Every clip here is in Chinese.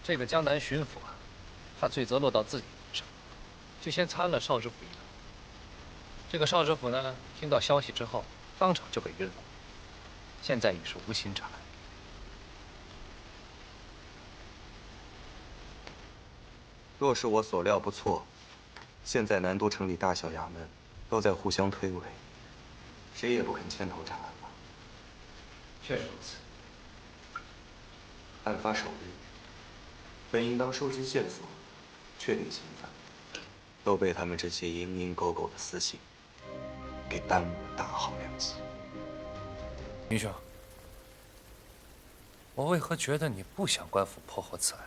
这个江南巡抚啊，怕罪责落到自己身上，就先参了邵知府一道。这个邵知府呢，听到消息之后，当场就被冤枉，现在已是无心查案。若是我所料不错，现在南都城里大小衙门都在互相推诿，谁也不肯牵头查案了。确实如此。案发首日，本应当收集线索，确定嫌犯，都被他们这些蝇营狗苟的私刑给耽误了大好良机。云兄，我为何觉得你不想官府破获此案？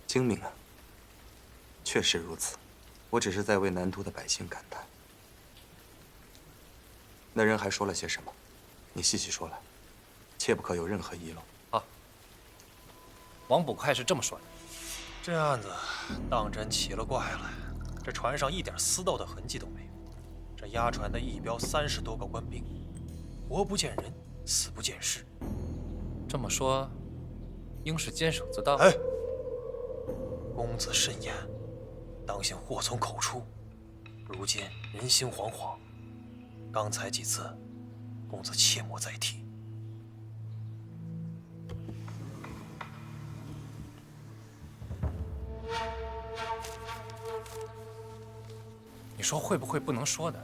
精明啊，确实如此。我只是在为南都的百姓感叹。那人还说了些什么？你细细说来，切不可有任何遗漏。啊，王捕快是这么说的：这案子当真奇了怪了，这船上一点私斗的痕迹都没有。这押船的一标30多个官兵，活不见人，死不见尸。这么说，应是监守自盗。哎，公子慎言，当心祸从口出。如今人心惶惶，刚才几次，公子切莫再提。你说会不会不能说的，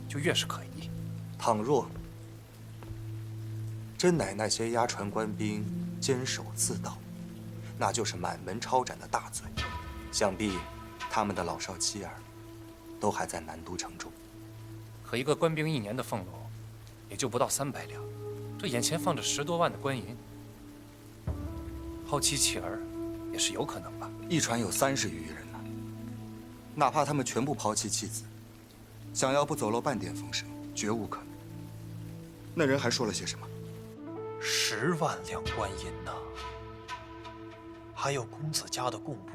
就越是可疑？倘若真乃那些押船官兵监守自盗，那就是满门抄斩的大罪。想必他们的老少妻儿都还在南都城中。可一个官兵1年的俸禄，也就不到300两，这眼前放着10多万的官银，抛妻弃儿也是有可能吧？一船有30余人呢，哪怕他们全部抛弃妻子，想要不走漏半点风声，绝无可能。那人还说了些什么？10万两官银呐，还有公子家的贡布，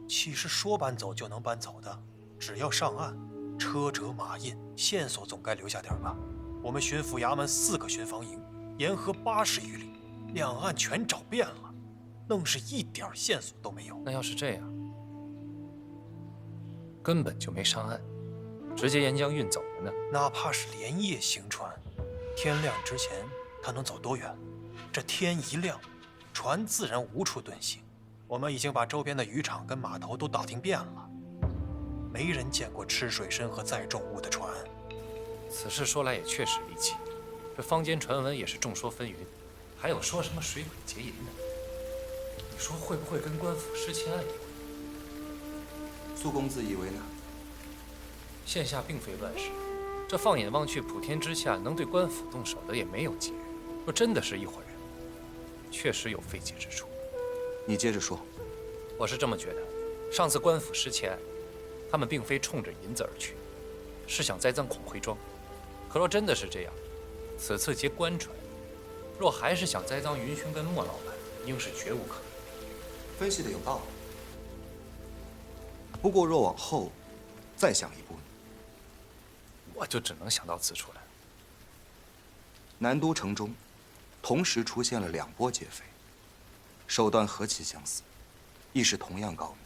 岂是说搬走就能搬走的？只要上岸，车辙马印，线索总该留下点吧？我们巡抚衙门4个巡防营，沿河80余里，两岸全找遍了，愣是一点线索都没有。那要是这样，根本就没上岸，直接沿江运走了呢？哪怕是连夜行船，天亮之前他能走多远？这天一亮，船自然无处遁形。我们已经把周边的渔场跟码头都打听遍了，没人见过吃水参和载重物的船。此事说来也确实离奇，这坊间传闻也是众说纷纭，还有说什么水鬼劫银的。你说会不会跟官府失窃案有关？苏公子以为呢？现下并非乱世，这放眼望去，普天之下能对官府动手的也没有几人。若真的是一伙人，确实有费解之处。你接着说。我是这么觉得，上次官府失窃案，他们并非冲着银子而去，是想栽赃孔回庄。可若真的是这样，此次劫官船，若还是想栽赃云兄跟莫老板，应是绝无可能。分析的有道理。不过若往后再想一步呢？我就只能想到此处了。南都城中同时出现了2波劫匪，手段何其相似，亦是同样高明。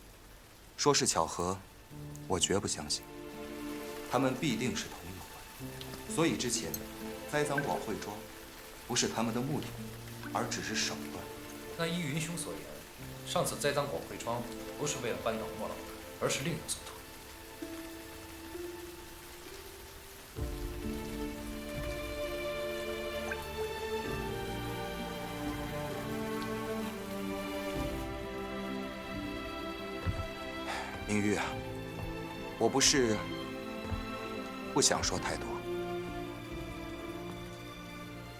说是巧合，我绝不相信。他们必定是同一伙。所以之前栽赃广汇庄，不是他们的目的，而只是手段。那依云兄所言，上次栽赃广汇庄不是为了扳倒莫老板，而是另有所图。明玉啊，我不是不想说太多，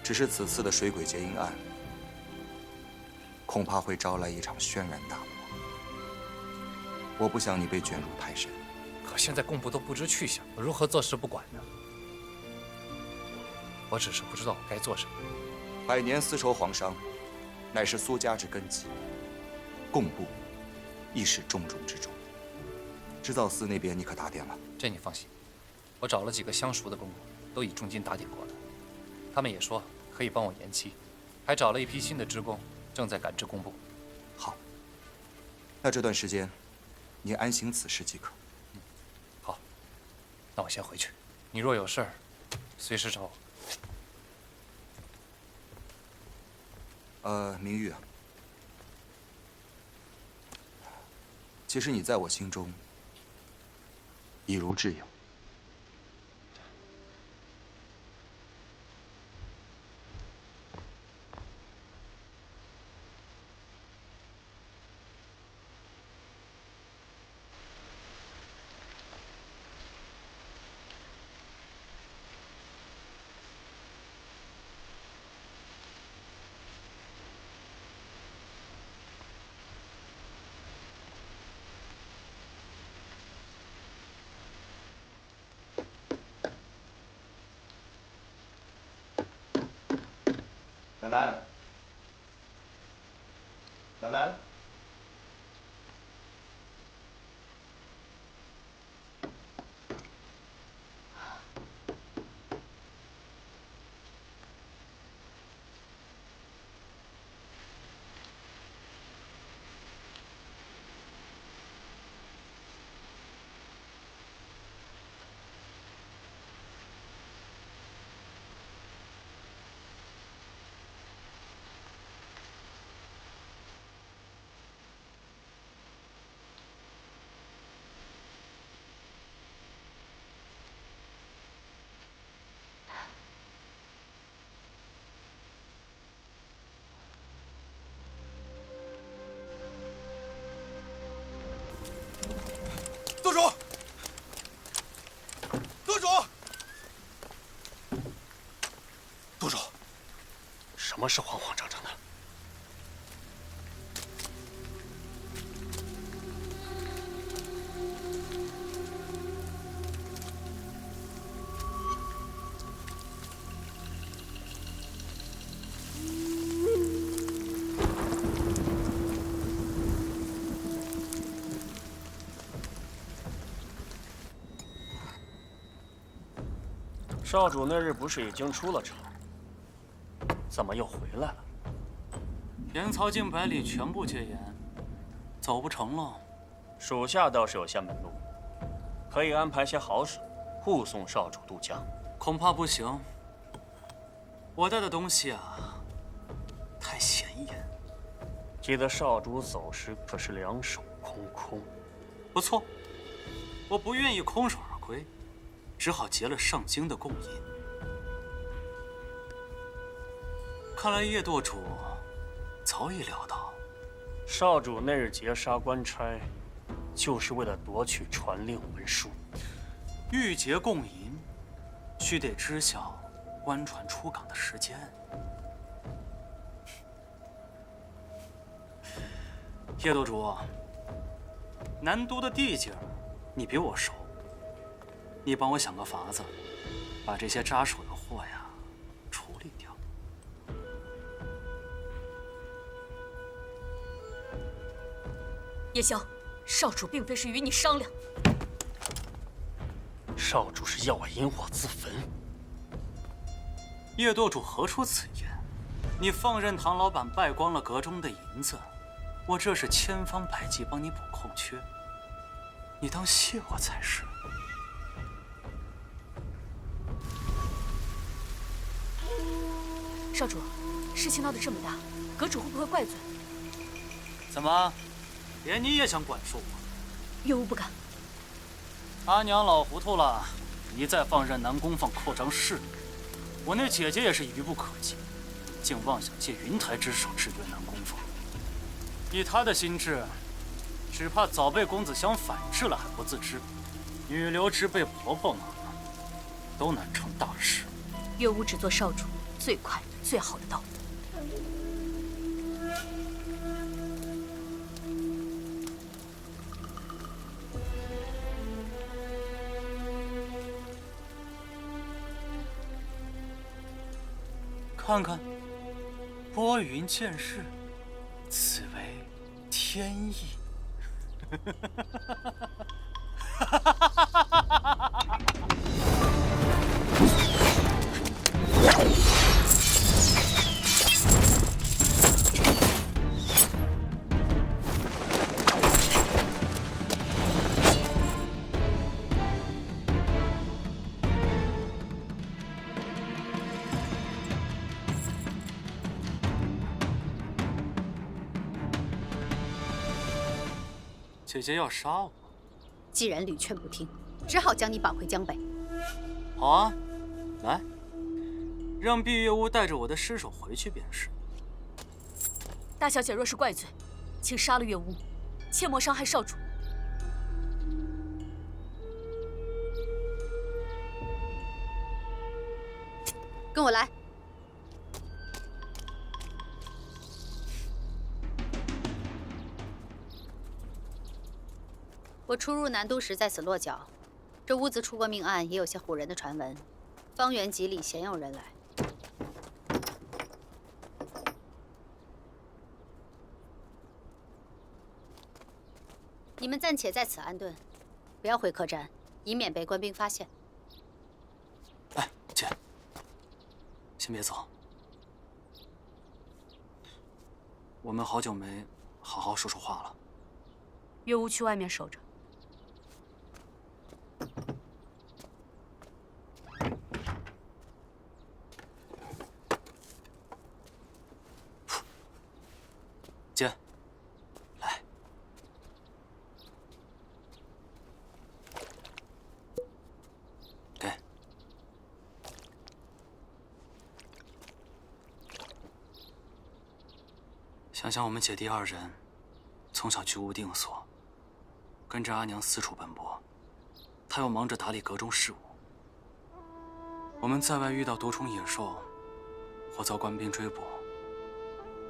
只是此次的水鬼劫银案，恐怕会招来一场轩然大波。我不想你被卷入太深。可现在贡部都不知去向，我如何坐视不管呢？我只是不知道我该做什么。百年丝绸皇商，乃是苏家之根基，贡部亦是重中之重。织造司那边你可打点了？这你放心，我找了几个相熟的公公，都已重金打点过了。他们也说可以可以帮我延期，还找了一批新的职工，正在赶制公布。好，那这段时间，你安行此事即可。好，那我先回去。你若有事儿，随时找我。明玉啊，其实你在我心中已如挚友。楠楠，楠楠，舵主，舵主，舵主，什么是慌慌张张的？少主那日不是已经出了城，怎么又回来了？盐曹境百里全部戒严，走不成了。属下倒是有些门路，可以安排些好手护送少主渡江。恐怕不行。我带的东西啊，太显眼。记得少主走时可是两手空空。不错，我不愿意空手而归。只好结了上京的贡银。看来叶舵主早已料到，少主那日劫杀官差，就是为了夺取传令文书。欲结贡银，须得知晓官船出港的时间。叶舵主，南都的地界你比我熟。你帮我想个法子，把这些扎手的货呀处理掉。叶萧，少主并非是与你商量。少主是要我引火自焚。叶舵主何出此言？你放任唐老板败光了阁中的银子，我这是千方百计帮你补空缺，你当谢我才是。少主，事情闹得这么大，阁主会不会怪罪？怎么，连你也想管束我？岳无不敢。阿娘老糊涂了，一再放任南宫坊扩张势力，我那姐姐也是愚不可及，竟妄想借云台之手制约南宫坊。以她的心智，只怕早被公子相反制了还不自知。女流之辈婆婆嘛，都难成大事。岳无只做少主最快最好的道路。看看，拨云见日，此为天意。姐姐要杀我？既然屡劝不听，只好将你绑回江北。好啊，来，让碧月屋带着我的尸首回去便是。大小姐若是怪罪，请杀了月屋，切莫伤害少主。跟我来。我初入南都时在此落脚，这屋子出过命案，也有些唬人的传闻。方圆几里鲜有人来。你们暂且在此安顿，不要回客栈，以免被官兵发现。哎，姐，先别走，我们好久没好好说说话了。月屋去外面守着。姐，来。给。想想我们姐弟二人，从小居无定所，跟着阿娘四处奔波，她又忙着打理阁中事务。我们在外遇到毒虫野兽，或遭官兵追捕，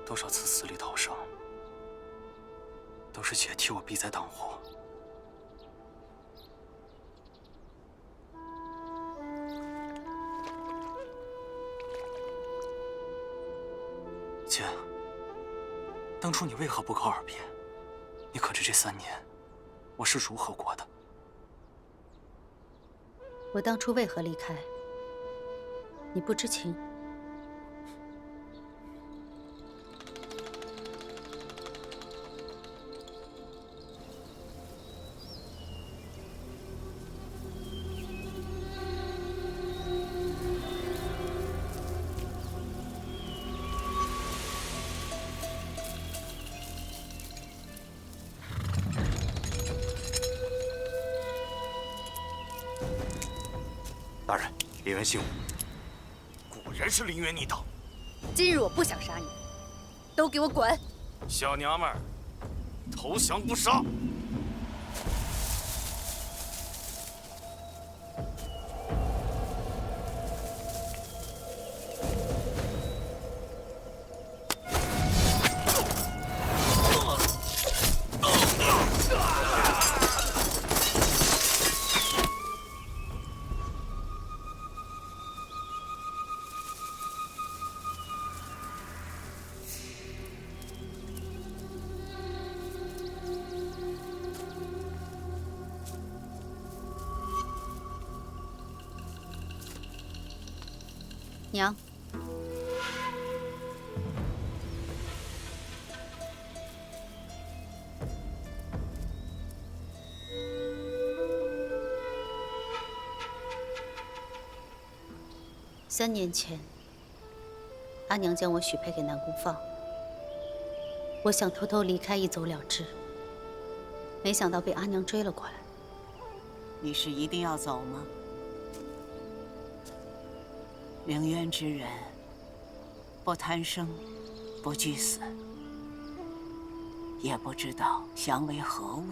多少次死里逃生，都是姐替我避灾挡祸。姐，当初你为何不告而别？你可知这3年，我是如何过的？我当初为何离开，你不知情。大人，林元姓武，果然是林元逆党。今日我不想杀你，都给我滚！小娘们儿，投降不杀。娘，3年前，阿娘将我许配给南宫放，我想偷偷离开，一走了之，没想到被阿娘追了过来。你是一定要走吗？凌渊之人，不贪生，不惧死，也不知道降为何物。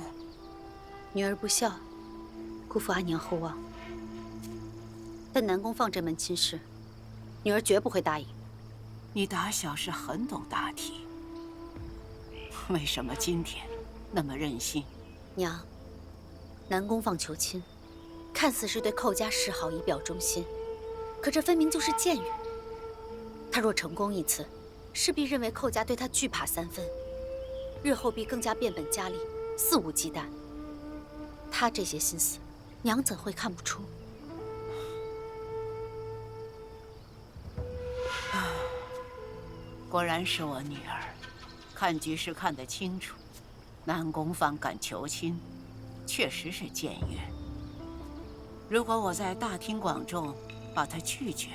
女儿不孝，辜负阿娘厚望。但南宫放这门亲事，女儿绝不会答应。你打小是很懂大体，为什么今天那么任性？娘，南宫放求亲，看似是对寇家示好，以表忠心。可这分明就是僭越。他若成功一次，势必认为寇家对他惧怕3分，日后必更加变本加厉，肆无忌惮。他这些心思，娘怎会看不出？果然是我女儿，看局势看得清楚。南宫放敢求亲，确实是僭越。如果我在大庭广众把他拒绝，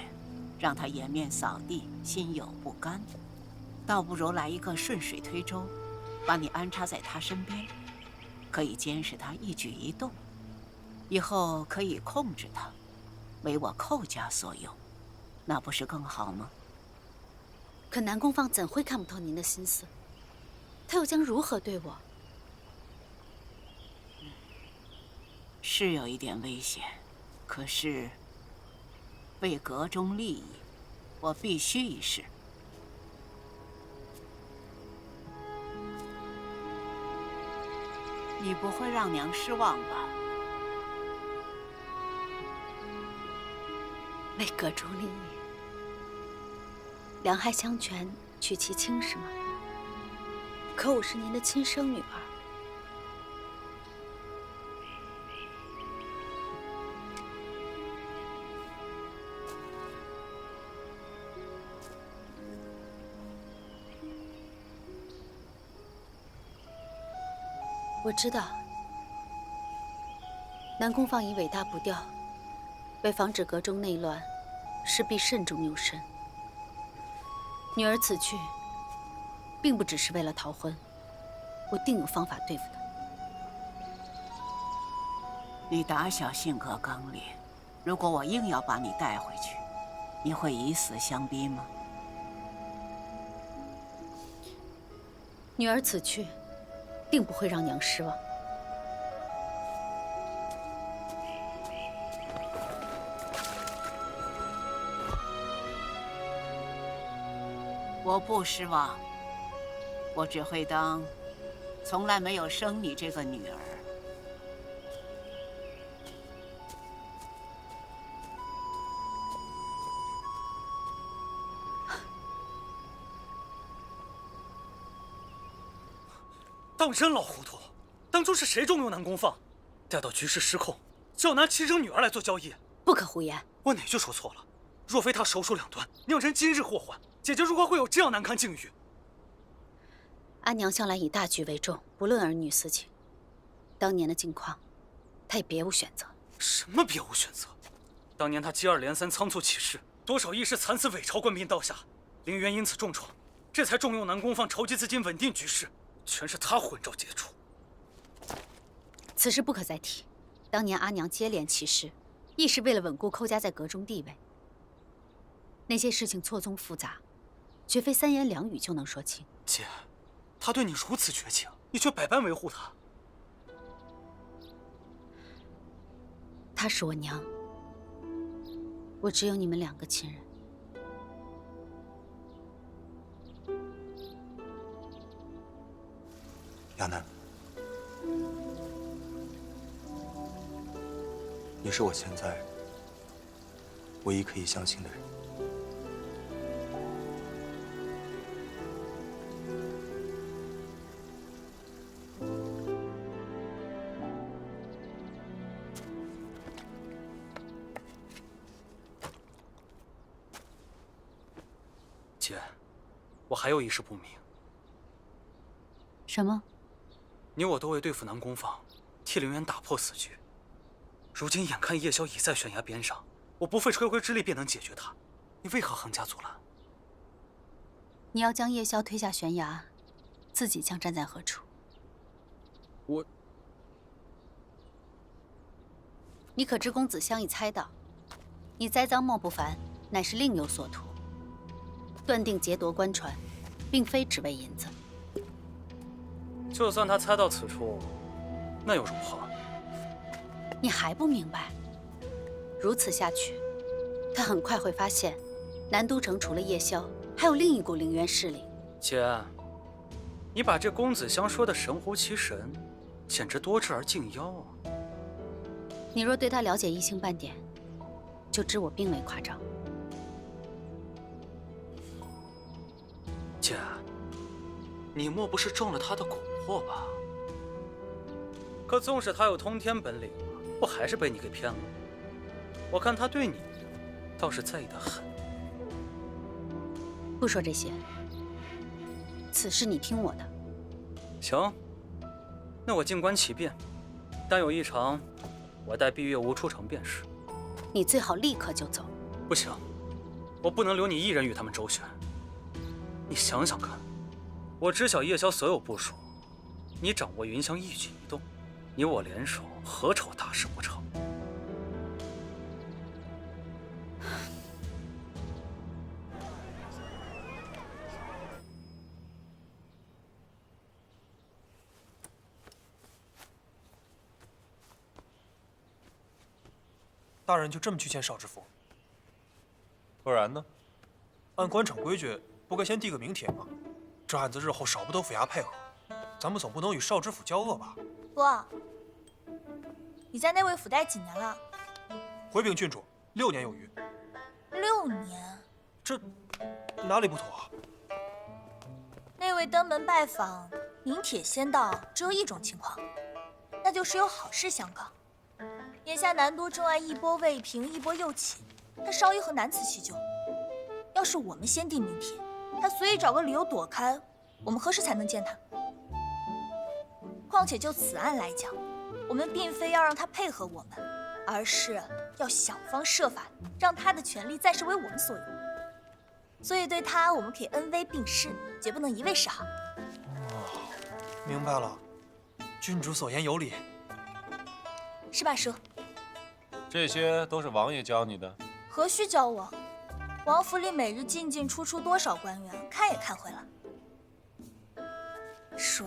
让他颜面扫地，心有不甘，倒不如来一个顺水推舟，把你安插在他身边，可以监视他一举一动，以后可以控制他，为我寇家所用，那不是更好吗？可南宫放怎会看不透您的心思？他又将如何对我？是有一点危险，可是为阁中利益，我必须一试。你不会让娘失望吧？为阁中利益，两害相权取其轻是吗？可我是您的亲生女儿。我知道，南宫放以伟大不掉，为防止阁中内乱，势必慎重又慎。女儿此去，并不只是为了逃婚，我定有方法对付她。你打小性格刚烈，如果我硬要把你带回去，你会以死相逼吗？女儿此去，定不会让娘失望。我不失望，我只会当从来没有生你这个女儿。当真老糊涂，当初是谁重用南宫放，待到局势失控，就要拿亲生女儿来做交易？不可胡言！我哪句说错了？若非他手鼠两端，酿成今日祸患，姐姐如何会有这样难堪境遇？阿娘向来以大局为重，不论儿女私情。当年的境况，她也别无选择。什么别无选择？当年她接二连三仓促起事，多少义士惨死，伪朝官兵刀下，凌渊因此重创，这才重用南宫放筹集资金，稳定局势。全是他混招结出。此事不可再提。当年阿娘接连起事，亦是为了稳固寇家在阁中地位。那些事情错综复杂，绝非三言两语就能说清。姐，他对你如此绝情，你却百般维护他。她是我娘，我只有你们两个亲人。亚楠，你是我现在唯一可以相信的人。姐，我还有一事不明。什么？你我都为对付南宫放，替凌渊打破死局。如今眼看夜宵已在悬崖边上，我不费吹灰之力便能解决他，你为何横加阻拦？你要将夜宵推下悬崖，自己将站在何处？你可知公子相已猜到，你栽赃莫不凡，乃是另有所图，断定劫夺官船，并非只为银子。就算他猜到此处，那又如何？你还不明白？如此下去，他很快会发现，南都城除了夜宵，还有另一股凌渊势力。姐，你把这公子香说的神乎其神，简直多智而近妖啊！你若对他了解一星半点，就知我并未夸张。姐，你莫不是中了他的蛊惑吧？可纵使他有通天本领，不还是被你给骗了？我看他对你倒是在意的很。不说这些，此事你听我的。行，那我静观其变，但有异常，我待闭月无出城便是。你最好立刻就走。不行，我不能留你一人与他们周旋。你想想看，我知晓夜宵所有部署，你掌握云香一举一动，你我联手，何愁大事不成？大人就这么去见邵知府？不然呢？按官场规矩，不该先递个名帖吗？这案子日后少不得府衙配合，咱们总不能与邵知府交恶吧？伯，你在内卫府待几年了？回禀郡主，6年有余。6年？这哪里不妥啊？内卫登门拜访，名帖先到，只有一种情况，那就是有好事相告。眼下南都正案一波未平，一波又起，他稍一和难辞其咎。要是我们先递名帖，他随意找个理由躲开，我们何时才能见他？况且就此案来讲，我们并非要让他配合我们，而是要想方设法让他的权利暂时为我们所有。所以对他，我们可以恩威并施，绝不能一味示好。明白了，郡主所言有理，是吧，叔？这些都是王爷教你的？何须教我？王府里每日进进出出多少官员，看也看会了。叔，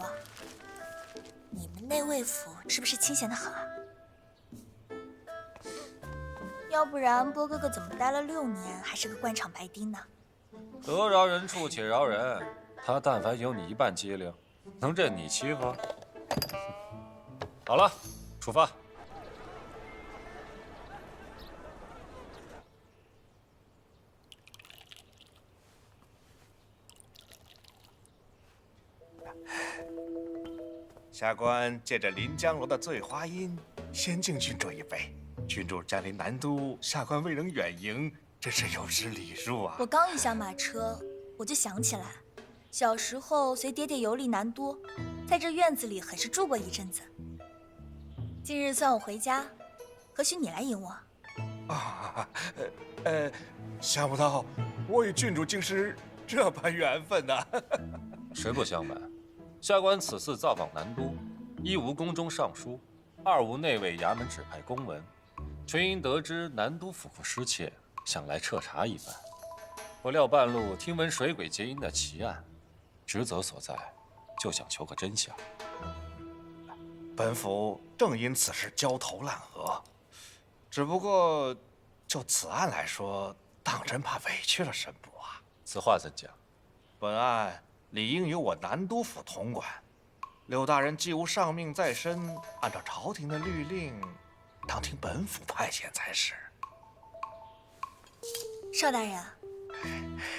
你们内卫府是不是清闲得很啊？要不然波哥哥怎么待了6年，还是个官场白丁呢？得饶人处且饶人，他但凡有你1半机灵，能任你欺负？好了，出发。下官借着临江楼的醉花阴，先敬郡主一杯。郡主占领南都，下官未能远迎，真是有失礼数啊。我刚一下马车，我就想起来，小时候随爹爹游历南都，在这院子里很是住过一阵子。今日算我回家，何须你来迎我？想不到我与郡主竟是这般缘分呐！实不相瞒，下官此次造访南都，一无宫中尚书，二无内卫衙门指派公文，全因得知南都府库失窃，想来彻查一番。不料半路听闻水鬼结阴的奇案，职责所在，就想求个真相。本府正因此事焦头烂额，只不过就此案来说，当真怕委屈了神部啊。此话怎讲？本案理应由我南都府统管。柳大人既无上命在身，按照朝廷的律令，当听本府派遣才是。邵大人，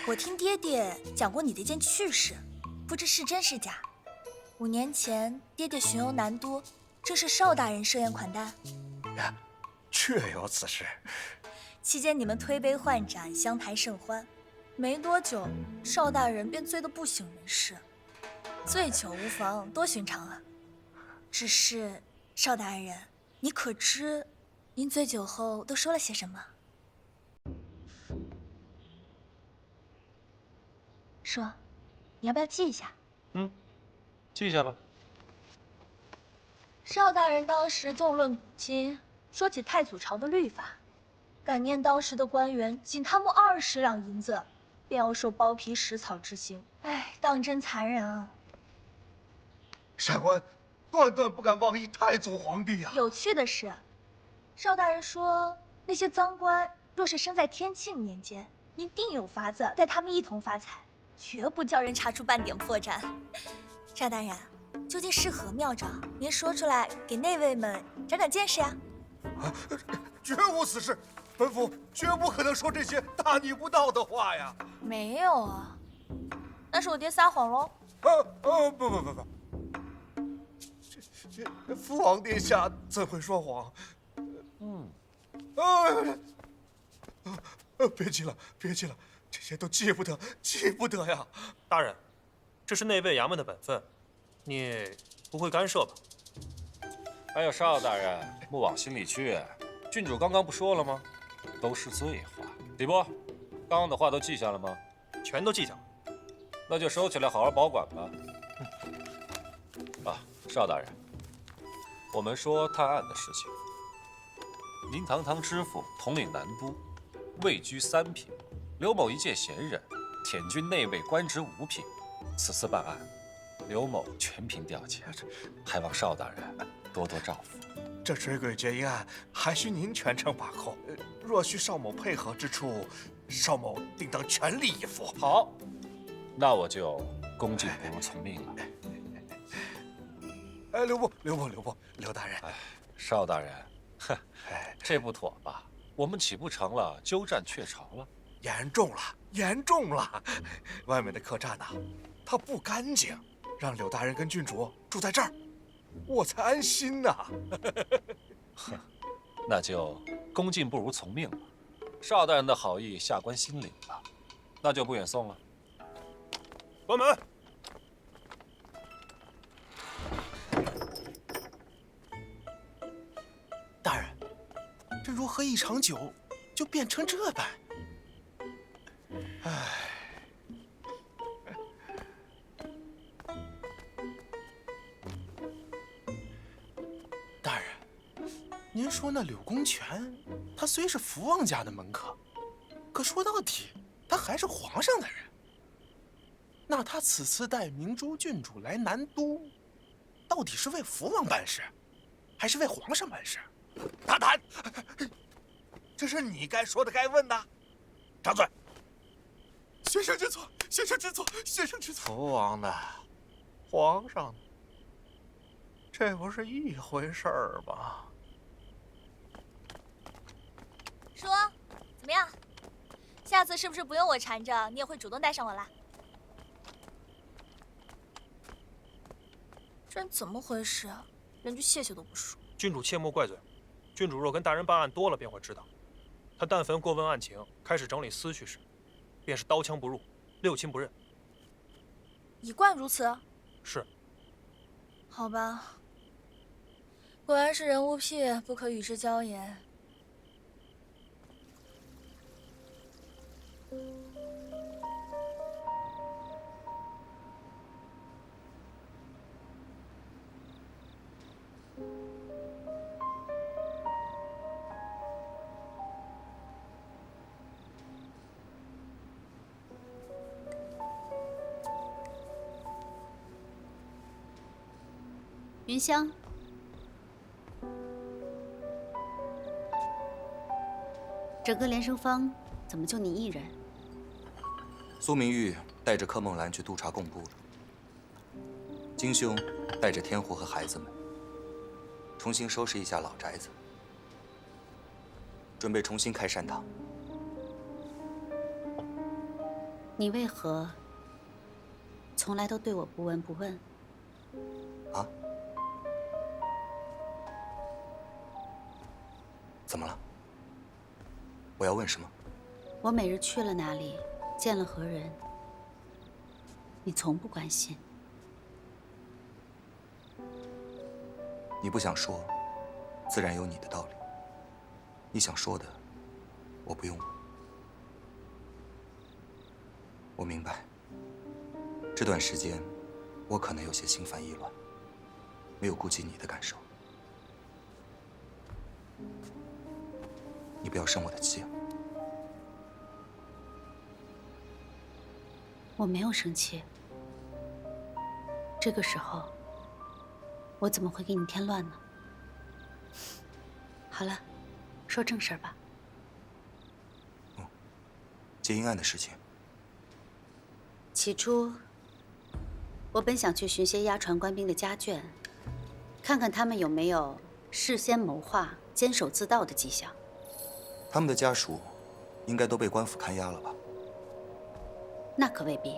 我听爹爹讲过你的一件趣事，不知是真是假。5年前，爹爹巡游南都，正是邵大人设宴款待。呀，确有此事。期间你们推杯换盏，相谈甚欢。没多久，邵大人便醉得不省人事。醉酒无妨，多寻常啊。只是邵大人，你可知您醉酒后都说了些什么？说，你要不要记一下？记一下吧。邵大人当时纵论古今，说起太祖朝的律法，感念当时的官员仅贪慕20两银子，便要受剥皮食草之刑。哎，当真残忍啊！下官断断不敢妄议太祖皇帝啊！有趣的是，邵大人说那些赃官若是生在天庆年间，您定有法子带他们一同发财，绝不叫人查出半点破绽。邵大人，究竟是何妙招？您说出来，给内卫们长长见识呀！绝无此事，本府绝不可能说这些大逆不道的话呀！没有啊，那是我爹撒谎喽。不，这父王殿下怎会说谎？别急了，这些都记不得呀！大人，这是内卫衙门的本分，你不会干涉吧？还有邵大人，莫往心里去。郡主刚刚不说了吗？都是醉话。李波，刚刚的话都记下了吗？全都记下了。那就收起来，好好保管吧。邵大人，我们说探案的事情。您堂堂知府统领南都，位居3品，刘某一介闲人，舔军内卫官职5品。此次办案，刘某全凭调遣，还望邵大人多多照拂。这追鬼结阴案还需您全程把控。若需邵某配合之处，邵某定当全力以赴。好，那我就恭敬不如从命了。哎，刘大人。邵大人，哼，这不妥吧？我们岂不成了鸠占鹊巢了？严重了！外面的客栈呐，它不干净，让柳大人跟郡主住在这儿，我才安心呐。哼，那就恭敬不如从命了。邵大人的好意，下官心领了，那就不远送了。关门。大人，这如何一场酒就变成这般？唉。大人，您说那柳公权，他虽是福王家的门客，可说到底，他还是皇上的人。那他此次带明珠郡主来南都，到底是为福王办事，还是为皇上办事？大胆！这是你该说的、该问的。张嘴！先生知错，先生知错，先生知错。福王的，皇上的，这不是一回事儿吗？说，怎么样？下次是不是不用我缠着，你也会主动带上我啦？这人怎么回事啊？连句谢谢都不说。郡主切莫怪罪，郡主若跟大人办案多了，便会知道。他但凡过问案情，开始整理思绪时，便是刀枪不入，六亲不认。一贯如此。是。好吧，果然是人无癖，不可与之交也。云香，整个连生坊怎么就你一人？苏明玉带着柯梦兰去督察贡部了。金兄带着天狐和孩子们重新收拾一下老宅子，准备重新开善堂。你为何从来都对我不闻不问？啊？怎么了？我要问什么？我每日去了哪里，见了何人，你从不关心。你不想说，自然有你的道理。你想说的，我不用问。我明白，这段时间我可能有些心烦意乱，没有顾及你的感受。你不要生我的气啊！我没有生气。这个时候，我怎么会给你添乱呢？好了，说正事儿吧。结阴案的事情。起初，我本想去寻些押传官兵的家眷，看看他们有没有事先谋划、监守自盗的迹象。他们的家属应该都被官府看押了吧？那可未必。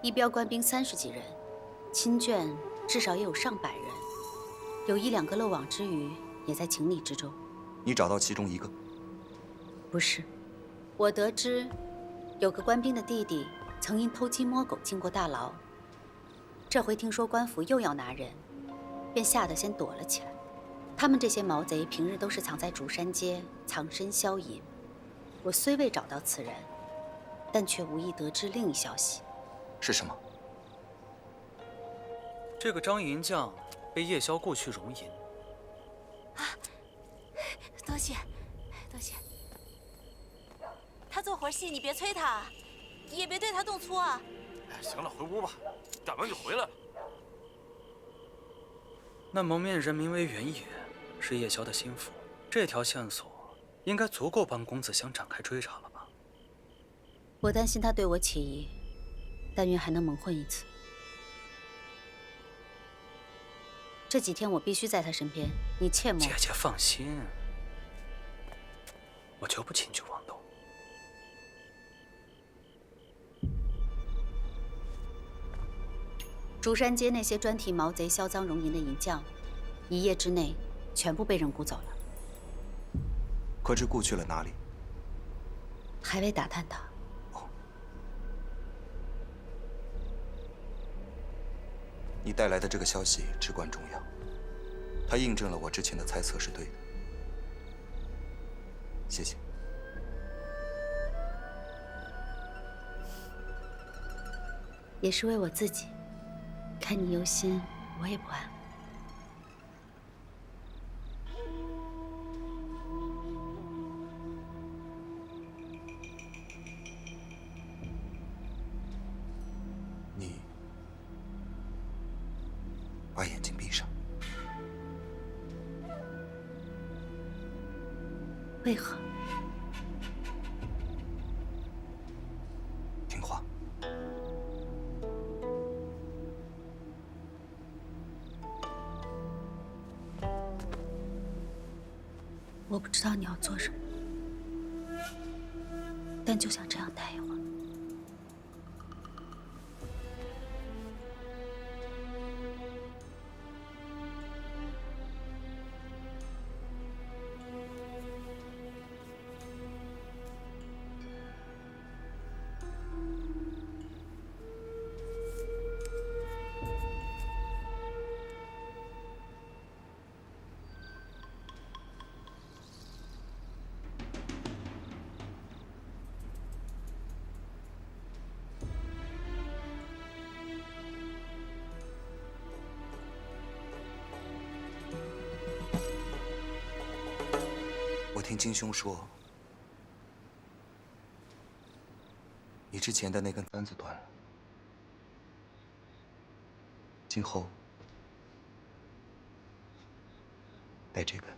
一标官兵30几人，亲眷至少也有上百人，有1、2个漏网之鱼也在情理之中。你找到其中一个？不是，我得知有个官兵的弟弟曾因偷鸡摸狗进过大牢，这回听说官府又要拿人，便吓得先躲了起来。他们这些毛贼平日都是藏在竹山街藏身消隐，我虽未找到此人，但却无意得知另一消息。是什么？这个张银匠被夜宵雇去容银。多谢，多谢。他做活细，你别催他，也别对他动粗啊。行了，回屋吧，赶完就回来了。那蒙面人名为原野，是夜宵的心腹。这条线索应该足够帮公子香展开追查了吧？我担心他对我起疑，但愿还能蒙混一次。这几天我必须在他身边，你切莫。姐姐放心，我就不轻举妄动。竹山街那些专替毛贼销赃容银的银匠，一夜之内全部被人雇走了。可知雇去了哪里？还未打探到。你带来的这个消息至关重要，它印证了我之前的猜测是对的。谢谢。也是为我自己，看你忧心，我也不安。你把眼睛闭上。为何？听话。我不知道你要做什么，但就想这样待一会儿。我听金兄说，你之前的那根簪子断了，今后带这根。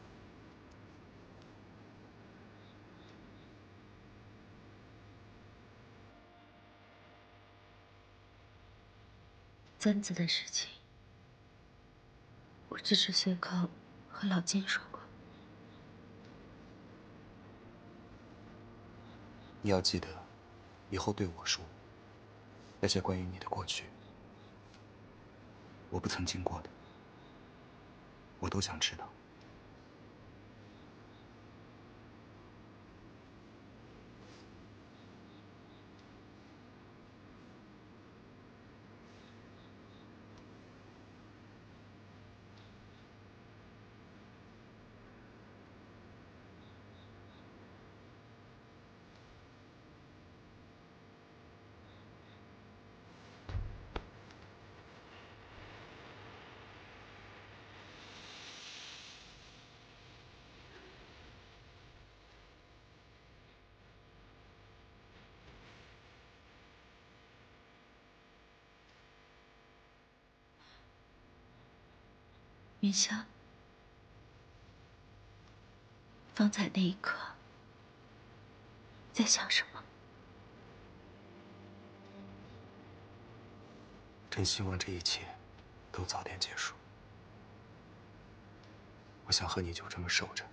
簪子的事情，我只是随口和老金说过。你要记得，以后对我说那些关于你的过去，我不曾经过的，我都想知道。云香，方才那一刻在想什么？真希望这一切都早点结束。我想和你就这么守着，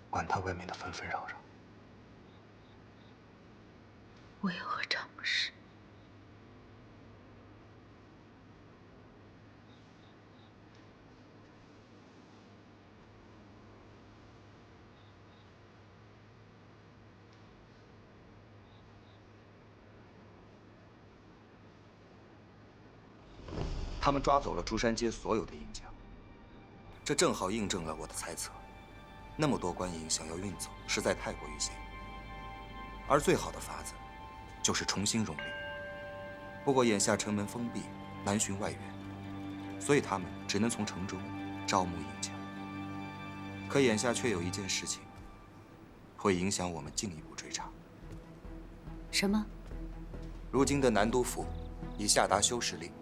管他外面的纷纷扰扰。我又何尝不是？他们抓走了竹山街所有的银匠，这正好印证了我的猜测。那么多官银想要运走，实在太过于险。而最好的法子，就是重新容领。不过眼下城门封闭，难寻外援，所以他们只能从城中招募银强。可眼下却有一件事情会影响我们进一步追查。什么？如今的南都府已下达休市令，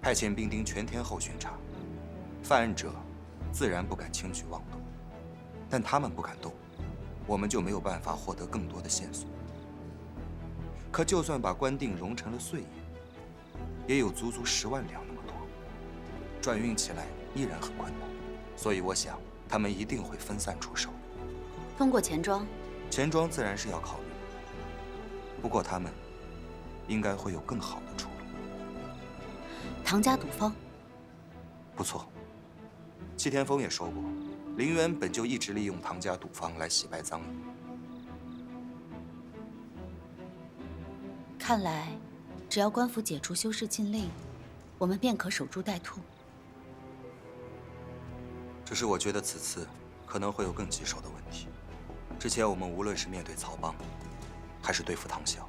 派遣兵丁全天候巡查，犯案者自然不敢轻举妄动。但他们不敢动，我们就没有办法获得更多的线索。可就算把官锭熔成了碎银，也有足足10万两那么多，转运起来依然很困难。所以我想，他们一定会分散出手。通过钱庄，钱庄自然是要考虑，不过他们应该会有更好的出路。唐家赌坊，不错。戚天风也说过，林渊本就一直利用唐家赌坊来洗白赃银。看来，只要官府解除休市禁令，我们便可守株待兔。只是我觉得此次可能会有更棘手的问题。之前我们无论是面对曹帮，还是对付唐啸，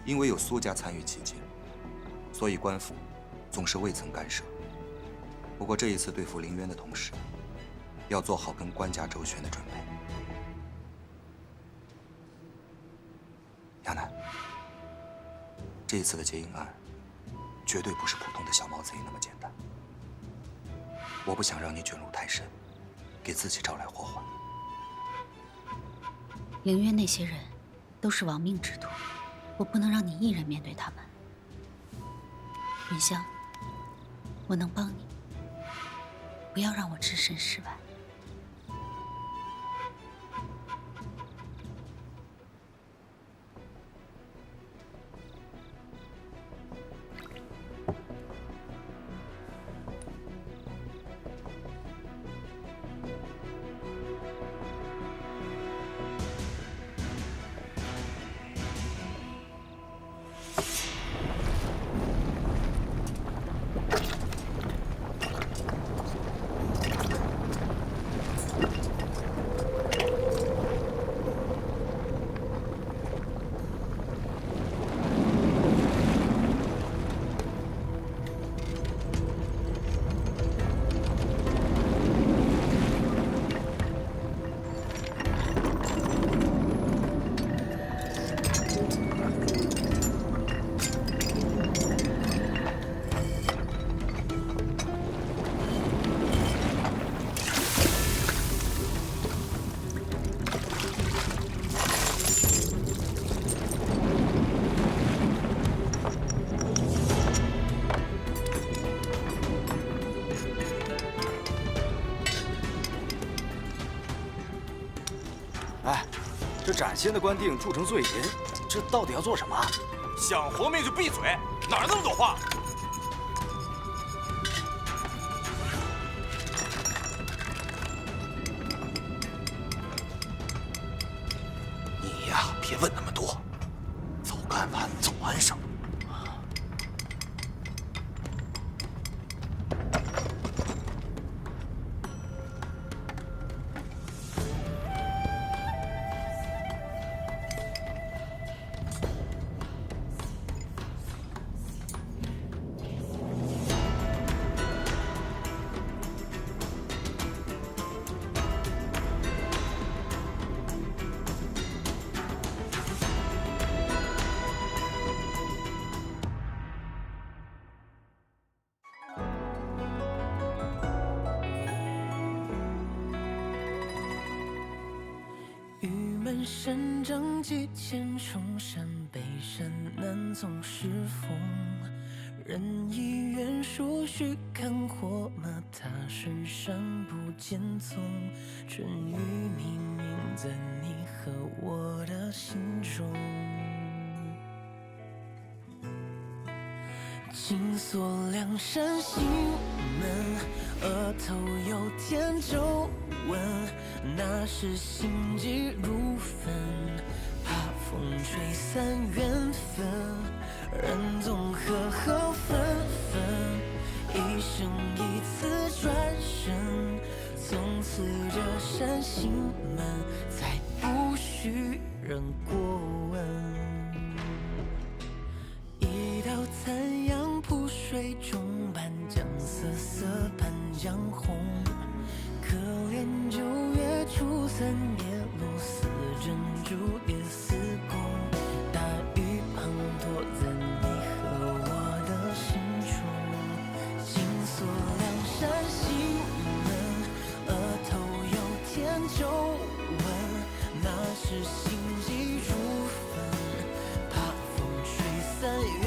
因为有苏家参与其间，所以官府总是未曾干涉。不过这一次对付林渊的同时，要做好跟官家周旋的准备。亚楠，这一次的劫银案，绝对不是普通的小毛贼那么简单。我不想让你卷入太深，给自己招来祸患。凌渊那些人都是亡命之徒，我不能让你一人面对他们。云香，我能帮你，不要让我置身事外。这崭新的官锭铸成碎银，这到底要做什么？想活命就闭嘴，哪儿那么多话？你呀，别问那么多，早干完早安生。山长几千重山，北山南总是风。人已远说须看火马，踏深山不见踪。春雨冥冥在你和我的心中。紧锁梁山心门，额头有天皱纹，那是心急如焚，怕风吹散缘分，人总和合纷纷，一生一次转身，从此这扇心门再不许人过问。一道残阳铺水中，半散灭落，似珍珠也似弓，大雨滂沱在你和我的心中。紧锁两扇心门，额头有天皱纹，那是心急如焚，怕风吹散缘